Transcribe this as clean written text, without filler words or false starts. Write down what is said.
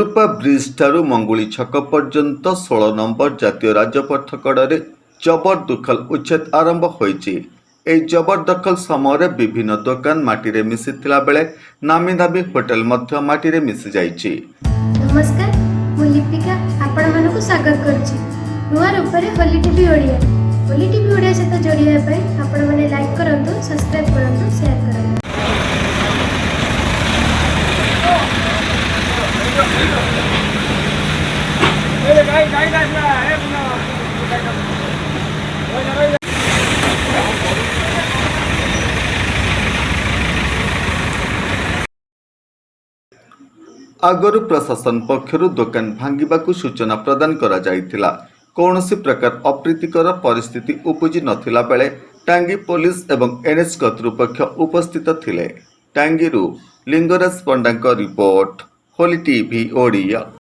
Birupa bridge ଠାରୁ ମଙ୍ଗୁଳି ଛକ ପର୍ଯ୍ୟନ୍ତ 16 ନମ୍ବର ଜାତୀୟ ରାଜପଥ କଡ଼ରେ ଜବରଦଖଲ ଉଚ୍ଛେଦ ଆରମ୍ଭ ହୋଇଛି। ଏହି ଜବରଦଖଲ ସମୟରେ ବିଭିନ୍ନ ଦୋକାନ ମାଟିରେ ମିଶିଥିଲା ବେଳେ ନାମୀ ଦାମୀ ହୋଟେଲ ମଧ୍ୟ ମାଟିରେ ମିଶି ଯାଇଛି। नमस्कार, ମୁଁ ଲିପିକା ଆପଣମାନଙ୍କୁ ସ୍ୱାଗତ କରୁଛି ନୂଆ ରୂପରେ ହୋଲି ଟିଭି ଓଡ଼ିଆ। ହୋଲି ଟିଭି ଓଡ଼ିଆ ସହିତ ଯୋଡ଼ିବା ପାଇଁ ଆପଣମାନେ ଲାଇକ୍ କରନ୍ତୁ, ସବସ୍କ୍ରାଇବ୍ କରନ୍ତୁ, ସେୟାର କରନ୍ତୁ। आगरू प्रशासन पक्षरु दुकान भांगिबाकू सूचना प्रदान करा जायतिला। कौनसी प्रकार अप्रीतिकर परिस्थिति उपजी नथिला बेले टांगी पुलिस एवं एनएच कर्तृपक्ष उपस्थित थिले। टांगीरू लिंगराज पंडांक रिपोर्ट, होली टीवी ओडिया।